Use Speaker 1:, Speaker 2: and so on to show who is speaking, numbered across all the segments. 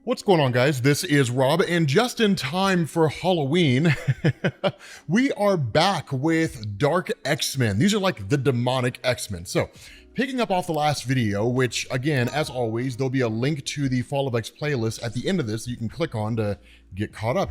Speaker 1: What's going on, guys? This is Rob, and just in time for Halloween, we are back with Dark X-Men. These are like the demonic X-Men. So, picking up off the last video, which again, as always, there'll be a link to the Fall of X playlist at the end of this that you can click on to get caught up.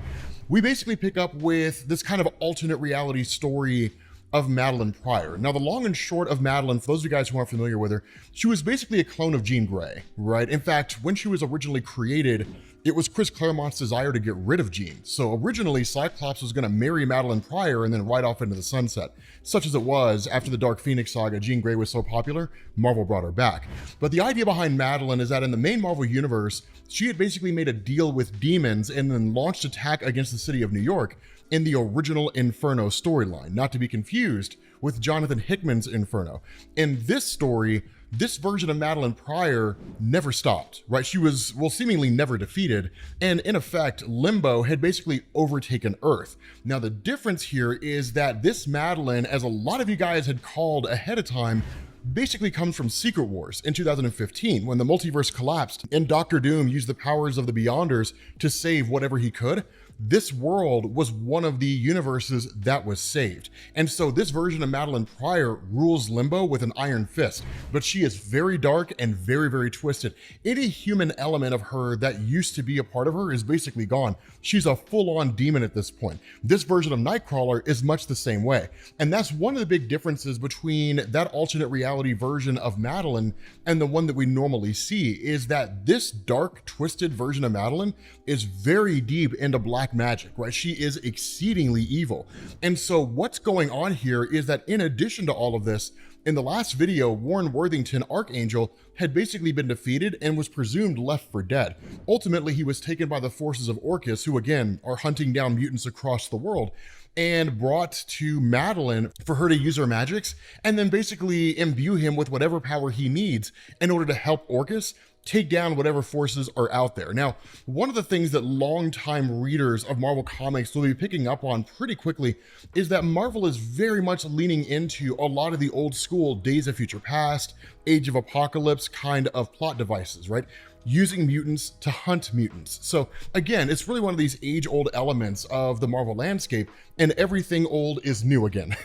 Speaker 1: We basically pick up with this kind of alternate reality story of Madelyne Pryor. Now, the long and short of Madelyne, for those of you guys who aren't familiar with her, she was basically a clone of Jean Grey, right? In fact, when she was originally created, it was Chris Claremont's desire to get rid of Jean. So originally, Cyclops was going to marry Madelyne Pryor and then ride off into the sunset. Such as it was, after the Dark Phoenix saga, Jean Grey was so popular, Marvel brought her back. But the idea behind Madelyne is that in the main Marvel universe, she had basically made a deal with demons and then launched attack against the city of New York in the original Inferno storyline, not to be confused with Jonathan Hickman's Inferno. In this story, this version of Madelyne Pryor never stopped, right? She was, well, seemingly never defeated, and in effect, Limbo had basically overtaken Earth. Now, the difference here is that this Madelyne, as a lot of you guys had called ahead of time, basically comes from Secret Wars in 2015, when the multiverse collapsed and Doctor Doom used the powers of the Beyonders to save whatever he could. This world was one of the universes that was saved. And so this version of Madelyne Pryor rules Limbo with an iron fist, but she is very dark and very, very twisted. Any human element of her that used to be a part of her is basically gone. She's a full-on demon at this point. This version of Nightcrawler is much the same way. And that's one of the big differences between that alternate reality version of Madelyne and the one that we normally see, is that this dark, twisted version of Madelyne is very deep into black magic, right? She is exceedingly evil. And so what's going on here is that in addition to all of this, in the last video, Warren Worthington, Archangel, had basically been defeated and was presumed left for dead. Ultimately, he was taken by the forces of Orchis, who again are hunting down mutants across the world, and brought to Madelyne for her to use her magics and then basically imbue him with whatever power he needs in order to help Orchis take down whatever forces are out there. Now, one of the things that longtime readers of Marvel Comics will be picking up on pretty quickly is that Marvel is very much leaning into a lot of the old school Days of Future Past, Age of Apocalypse kind of plot devices, right? Using mutants to hunt mutants. So again, it's really one of these age-old elements of the Marvel landscape, and everything old is new again.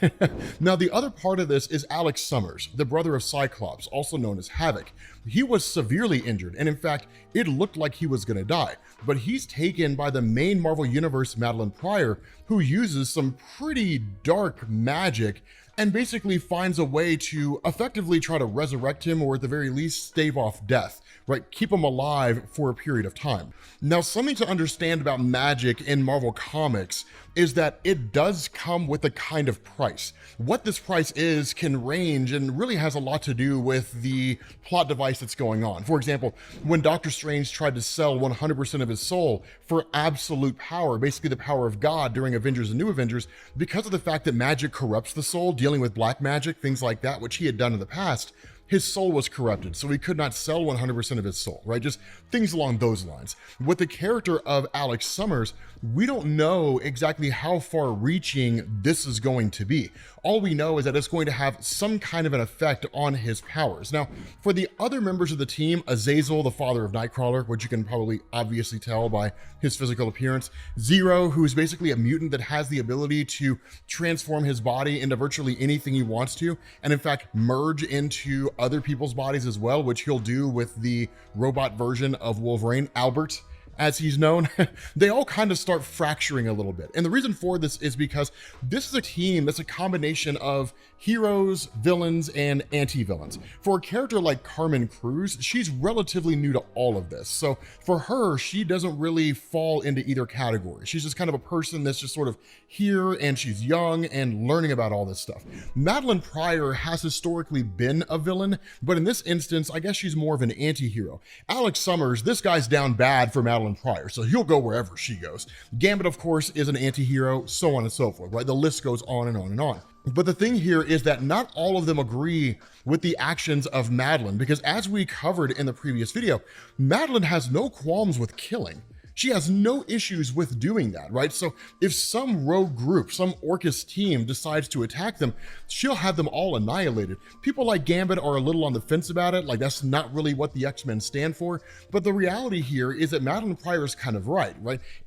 Speaker 1: Now, the other part of this is Alex Summers, the brother of Cyclops, also known as Havoc. He was severely injured, and in fact, it looked like he was gonna die, but he's taken by the main Marvel Universe Madelyne Pryor, who uses some pretty dark magic and basically finds a way to effectively try to resurrect him, or at the very least stave off death, right? Keep him alive for a period of time. Now, something to understand about magic in Marvel Comics is that it does come with a kind of price. What this price is can range and really has a lot to do with the plot device that's going on. For example, when Doctor Strange tried to sell 100% of his soul for absolute power, basically the power of God during Avengers and New Avengers, because of the fact that magic corrupts the soul, dealing with black magic, things like that, which he had done in the past, his soul was corrupted, so he could not sell 100% of his soul, right? Just things along those lines. With the character of Alex Summers, we don't know exactly how far reaching this is going to be. All we know is that it's going to have some kind of an effect on his powers. Now, for the other members of the team, Azazel, the father of Nightcrawler, which you can probably obviously tell by his physical appearance, Zero, who's basically a mutant that has the ability to transform his body into virtually anything he wants to, and in fact, merge into other people's bodies as well, which he'll do with the robot version of Wolverine, Albert, as he's known. They all kind of start fracturing a little bit. And the reason for this is because this is a team that's a combination of heroes, villains, and anti-villains. For a character like Carmen Cruz, she's relatively new to all of this. So for her, she doesn't really fall into either category. She's just kind of a person that's just sort of here, and she's young and learning about all this stuff. Madelyne Pryor has historically been a villain, but in this instance, I guess she's more of an anti-hero. Alex Summers, this guy's down bad for Madelyne Pryor, so he'll go wherever she goes. Gambit, of course, is an anti-hero, so on and so forth, right? The list goes on and on and on. But the thing here is that not all of them agree with the actions of Madelyne, because as we covered in the previous video, Madelyne has no qualms with killing. She has no issues with doing that, right? So if some rogue group, some Orcus team decides to attack them, she'll have them all annihilated. People like Gambit are a little on the fence about it, like that's not really what the X-Men stand for, but the reality here is that Madelyne Pryor is kind of right?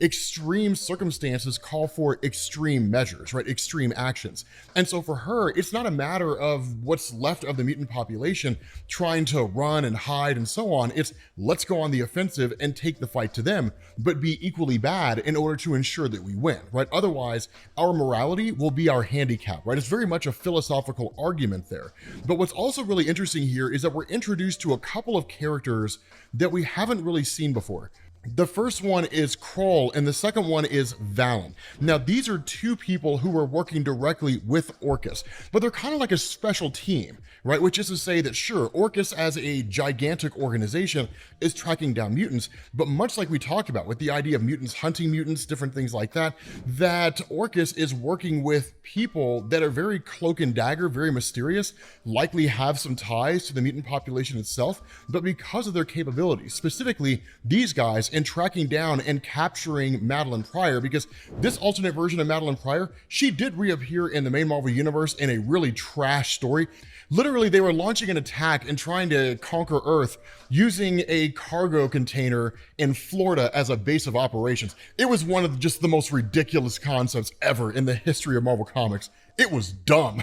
Speaker 1: Extreme circumstances call for extreme measures, right? Extreme actions. And so for her, it's not a matter of what's left of the mutant population trying to run and hide and so on. It's let's go on the offensive and take the fight to them, but be equally bad in order to ensure that we win, right? Otherwise, our morality will be our handicap, right? It's very much a philosophical argument there. But what's also really interesting here is that we're introduced to a couple of characters that we haven't really seen before. The first one is Kroll and the second one is Valen. Now, these are two people who are working directly with Orcus, but they're kind of like a special team, right? Which is to say that sure, Orcus as a gigantic organization is tracking down mutants, but much like we talked about with the idea of mutants hunting mutants, different things like that, that Orcus is working with people that are very cloak and dagger, very mysterious, likely have some ties to the mutant population itself, but because of their capabilities, specifically these guys in tracking down and capturing Madelyne Pryor, because this alternate version of Madelyne Pryor, she did reappear in the main Marvel universe in a really trash story. Literally, they were launching an attack and trying to conquer Earth using a cargo container in Florida as a base of operations. It was one of just the most ridiculous concepts ever in the history of Marvel Comics. It was dumb,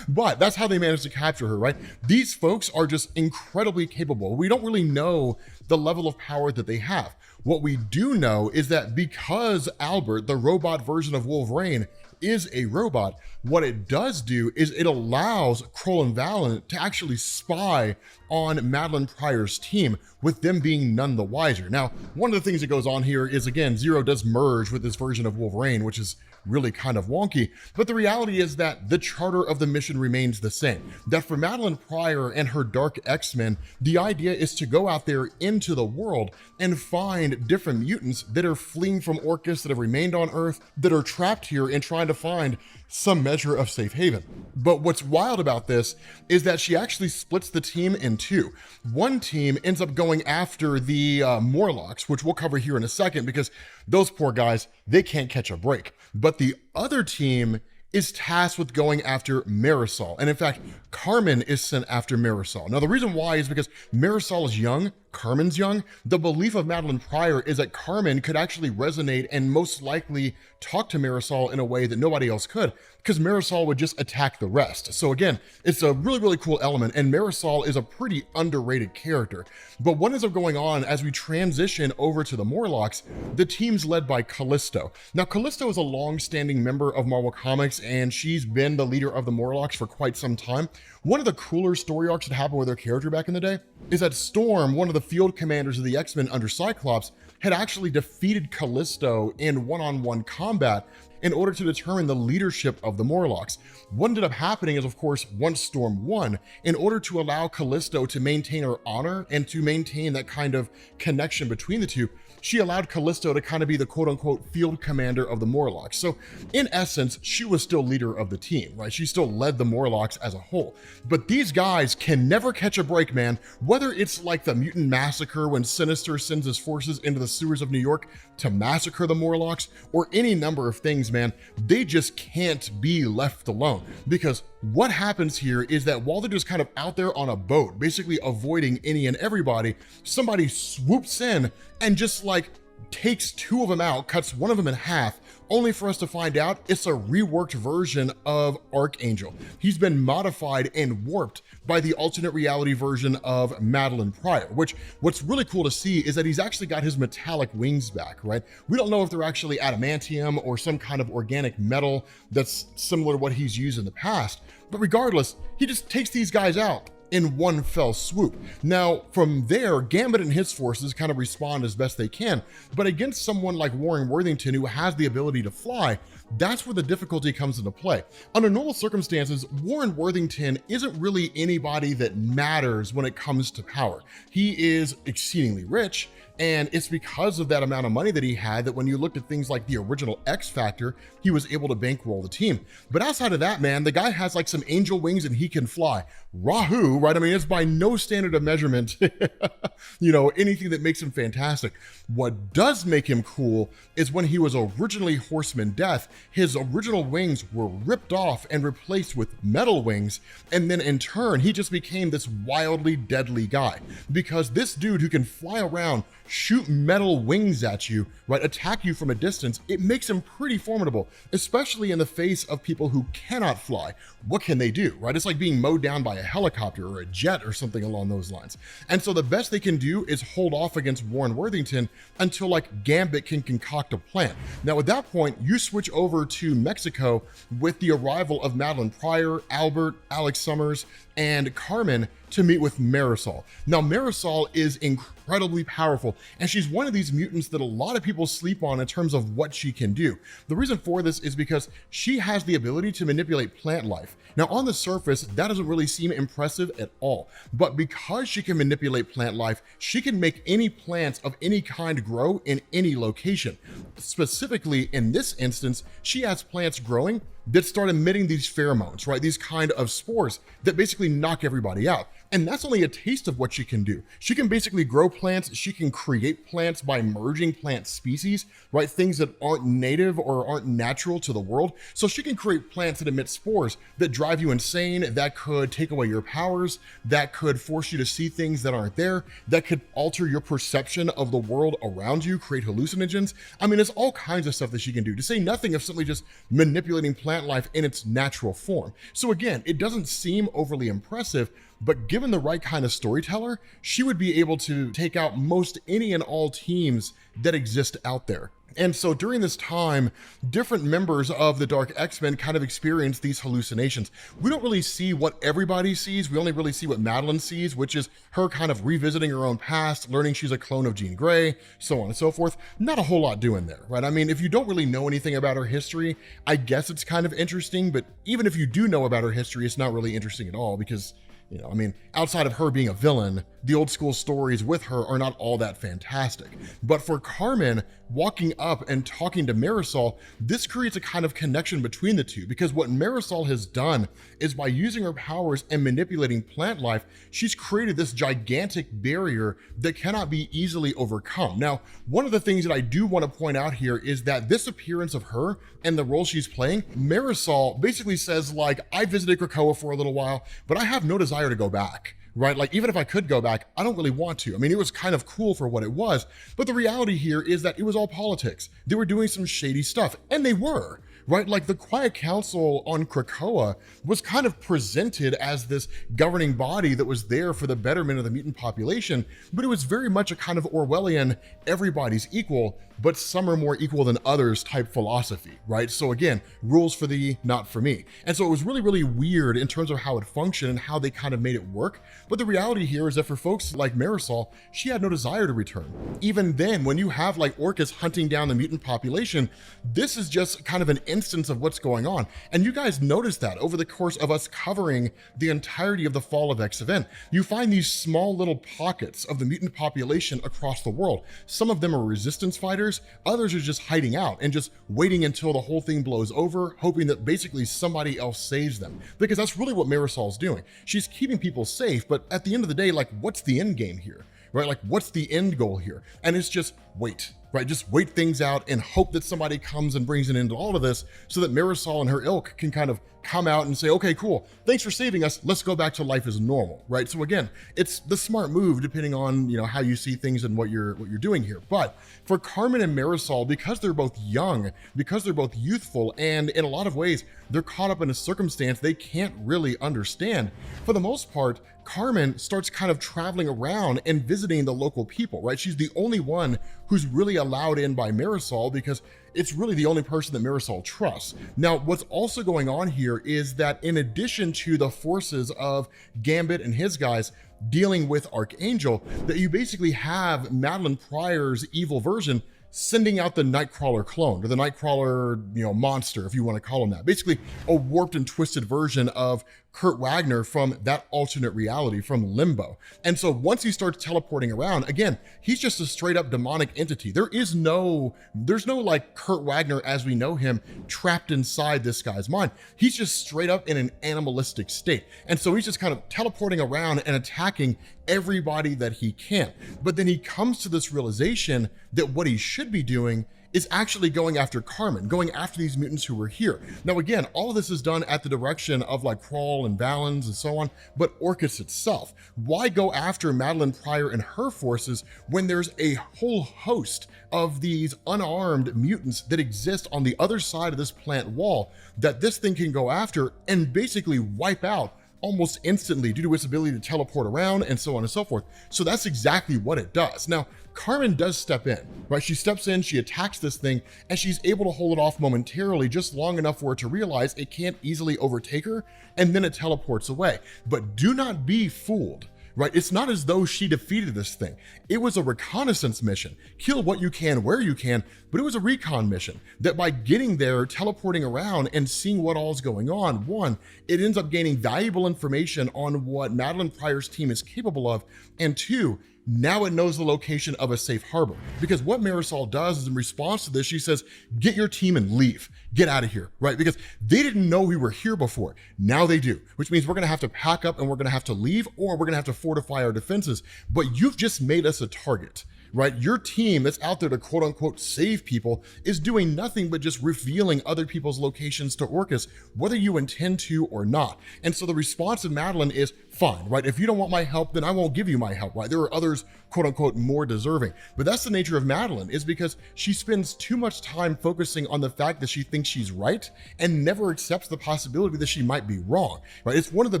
Speaker 1: but that's how they managed to capture her, right? These folks are just incredibly capable. We don't really know the level of power that they have. What we do know is that because Albert, the robot version of Wolverine, is a robot, what it does do is it allows Kroll and Valen to actually spy on Madelyne Pryor's team, with them being none the wiser. Now, one of the things that goes on here is, again, Zero does merge with this version of Wolverine, which is really kind of wonky, but the reality is that the charter of the mission remains the same. That for Madelyne Pryor and her Dark X-Men, the idea is to go out there into the world and find different mutants that are fleeing from Orcus, that have remained on Earth, that are trapped here and trying to find some measure of safe haven. But what's wild about this is that she actually splits the team in two. One team ends up going after the Morlocks, which we'll cover here in a second, because those poor guys, they can't catch a break. But the other team is tasked with going after Marisol. And in fact, Carmen is sent after Marisol. Now, the reason why is because Marisol is young, Carmen's young. The belief of Madelyne Pryor is that Carmen could actually resonate and most likely talk to Marisol in a way that nobody else could, because Marisol would just attack the rest. So again, it's a really, really cool element, and Marisol is a pretty underrated character. But what ends up going on as we transition over to the Morlocks, the team's led by Callisto. Now, Callisto is a long-standing member of Marvel Comics, and she's been the leader of the Morlocks for quite some time. One of the cooler story arcs that happened with her character back in the day is that Storm, one of the field commanders of the X-Men under Cyclops, had actually defeated Callisto in one-on-one combat in order to determine the leadership of the Morlocks. What ended up happening is, of course, once Storm won, in order to allow Callisto to maintain her honor and to maintain that kind of connection between the two, she allowed Callisto to kind of be the quote-unquote field commander of the Morlocks. So in essence, she was still leader of the team, right? She still led the Morlocks as a whole. But these guys can never catch a break, man. Whether it's like the Mutant Massacre when Sinister sends his forces into the sewers of New York to massacre the Morlocks, or any number of things, man, they just can't be left alone. Because what happens here is that while they're just kind of out there on a boat, basically avoiding any and everybody, somebody swoops in and just like takes two of them out, cuts one of them in half, only for us to find out it's a reworked version of Archangel. He's been modified and warped by the alternate reality version of Madelyne Pryor, which what's really cool to see is that he's actually got his metallic wings back, right? We don't know if they're actually adamantium or some kind of organic metal that's similar to what he's used in the past, but regardless, he just takes these guys out in one fell swoop. Now, from there, Gambit and his forces kind of respond as best they can, but against someone like Warren Worthington, who has the ability to fly, that's where the difficulty comes into play. Under normal circumstances, Warren Worthington isn't really anybody that matters when it comes to power. He is exceedingly rich, And it's because of that amount of money that he had that when you looked at things like the original X Factor, he was able to bankroll the team. But outside of that, man, the guy has like some angel wings and he can fly. Rahoo, right? I mean, it's by no standard of measurement, anything that makes him fantastic. What does make him cool is when he was originally Horseman Death, his original wings were ripped off and replaced with metal wings. And then in turn, he just became this wildly deadly guy, because this dude who can fly around, shoot metal wings at you, right, attack you from a distance, it makes him pretty formidable, especially in the face of people who cannot fly. What can they do, right? It's like being mowed down by a helicopter or a jet or something along those lines. And so the best they can do is hold off against Warren Worthington until like Gambit can concoct a plan. Now at that point, you switch over to Mexico with the arrival of Madelyne Pryor, Albert, Alex Summers, and Carmen to meet with Marisol. Now Marisol is incredibly powerful, and she's one of these mutants that a lot of people sleep on in terms of what she can do. The reason for this is because she has the ability to manipulate plant life. Now on the surface, that doesn't really seem impressive at all, but because she can manipulate plant life, she can make any plants of any kind grow in any location. Specifically in this instance, she has plants growing that start emitting these pheromones, right? These kind of spores that basically knock everybody out. And that's only a taste of what she can do. She can basically grow plants. She can create plants by merging plant species, right? Things that aren't native or aren't natural to the world. So she can create plants that emit spores that drive you insane, that could take away your powers, that could force you to see things that aren't there, that could alter your perception of the world around you, create hallucinogens. I mean, there's all kinds of stuff that she can do, to say nothing of simply just manipulating plant life in its natural form. So again, it doesn't seem overly impressive, but given the right kind of storyteller, she would be able to take out most any and all teams that exist out there. And so during this time, different members of the Dark X-Men kind of experience these hallucinations. We don't really see what everybody sees. We only really see what Madelyne sees, which is her kind of revisiting her own past, learning she's a clone of Jean Grey, so on and so forth. Not a whole lot doing there, right? I mean, if you don't really know anything about her history, I guess it's kind of interesting, but even if you do know about her history, it's not really interesting at all, because I mean, outside of her being a villain, the old school stories with her are not all that fantastic. But for Carmen, walking up and talking to Marisol, this creates a kind of connection between the two, because what Marisol has done is by using her powers and manipulating plant life, she's created this gigantic barrier that cannot be easily overcome. Now, one of the things that I do want to point out here is that this appearance of her and the role she's playing, Marisol basically says, like, I visited Krakoa for a little while, but I have no desire to go back. Right? Like, even if I could go back, I don't really want to. I mean, it was kind of cool for what it was, but the reality here is that it was all politics. They were doing some shady stuff, and they were, right? Like, the Quiet Council on Krakoa was kind of presented as this governing body that was there for the betterment of the mutant population, but it was very much a kind of Orwellian, everybody's equal, but some are more equal than others type philosophy, right? So again, rules for thee, not for me. And so it was really, really weird in terms of how it functioned and how they kind of made it work. But the reality here is that for folks like Marisol, she had no desire to return. Even then, when you have like Orcus hunting down the mutant population, this is just kind of an instance of what's going on. And you guys noticed that over the course of us covering the entirety of the Fall of X event. You find these small little pockets of the mutant population across the world. Some of them are resistance fighters, others are just hiding out and just waiting until the whole thing blows over, hoping that basically somebody else saves them. Because that's really what Marisol's doing. She's keeping people safe, but at the end of the day, like, what's the end game here? Right? Like, what's the end goal here? And it's just wait, right? Just wait things out and hope that somebody comes and brings an end to all of this so that Marisol and her ilk can kind of come out and say, okay, cool, thanks for saving us, let's go back to life as normal, right? So again, it's the smart move depending on, how you see things and what you're doing here. But for Carmen and Marisol, because they're both young, because they're both youthful, and in a lot of ways, they're caught up in a circumstance they can't really understand, for the most part, Carmen starts kind of traveling around and visiting the local people, right? She's the only one who's really allowed in by Marisol because it's really the only person that Marisol trusts. Now, what's also going on here is that in addition to the forces of Gambit and his guys dealing with Archangel, that you basically have Madelyne Pryor's evil version sending out the Nightcrawler clone, or the Nightcrawler, monster, if you want to call him that. Basically, a warped and twisted version of Kurt Wagner from that alternate reality, from Limbo. And so once he starts teleporting around, again, he's just a straight up demonic entity. There's no like Kurt Wagner as we know him trapped inside this guy's mind. He's just straight up in an animalistic state. And so he's just kind of teleporting around and attacking everybody that he can. But then he comes to this realization that what he should be doing is actually going after Carmen, going after these mutants who were here. Now, again, all of this is done at the direction of like Krull and Valens and so on, but Orchis itself. Why go after Madelyne Pryor and her forces when there's a whole host of these unarmed mutants that exist on the other side of this plant wall that this thing can go after and basically wipe out almost instantly due to its ability to teleport around and so on and so forth. So that's exactly what it does. Now, Carmen does step in, right? She steps in, she attacks this thing, and she's able to hold it off momentarily, just long enough for her to realize it can't easily overtake her, and then it teleports away. But do not be fooled, right? It's not as though she defeated this thing. It was a reconnaissance mission. Kill what you can, where you can, but it was a recon mission that by getting there, teleporting around and seeing what all's going on, one, it ends up gaining valuable information on what Madelyne Pryor's team is capable of, and two, now it knows the location of a safe harbor. Because what Marisol does is in response to this, she says, get your team and leave, get out of here, right? Because they didn't know we were here before. Now they do, which means we're gonna have to pack up and we're gonna have to leave, or we're gonna have to fortify our defenses. But you've just made us a target, right? Your team that's out there to quote unquote save people is doing nothing but just revealing other people's locations to Orchis, whether you intend to or not. And so the response of Madelyne is, fine, right? If you don't want my help, then I won't give you my help, right? There are others, quote unquote, more deserving. But that's the nature of Madelyne, is because she spends too much time focusing on the fact that she thinks she's right and never accepts the possibility that she might be wrong, right? It's one of the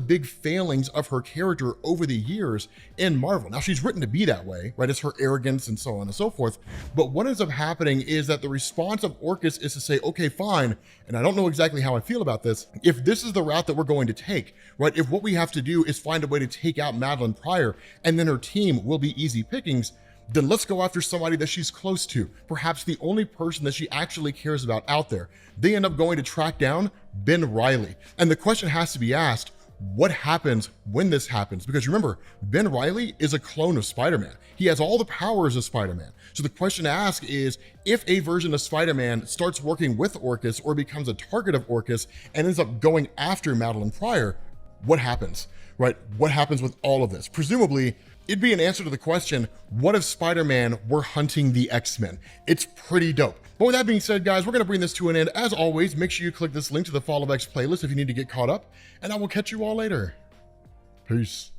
Speaker 1: big failings of her character over the years in Marvel. Now, she's written to be that way, right? It's her arrogance and so on and so forth. But what ends up happening is that the response of Orchis is to say, okay, fine, and I don't know exactly how I feel about this. If this is the route that we're going to take, right? If what we have to do is find a way to take out Madelyne Pryor and then her team will be easy pickings, then let's go after somebody that she's close to, perhaps the only person that she actually cares about out there. They end up going to track down Ben Reilly. And the question has to be asked, what happens when this happens? Because remember, Ben Reilly is a clone of Spider-Man. He has all the powers of Spider-Man. So the question to ask is, if a version of Spider-Man starts working with Orchis or becomes a target of Orchis and ends up going after Madelyne Pryor, what happens, right? What happens with all of this? Presumably, it'd be an answer to the question, what if Spider-Man were hunting the X-Men? It's pretty dope. But with that being said, guys, we're gonna bring this to an end. As always, make sure you click this link to the Fall of X playlist if you need to get caught up, and I will catch you all later. Peace.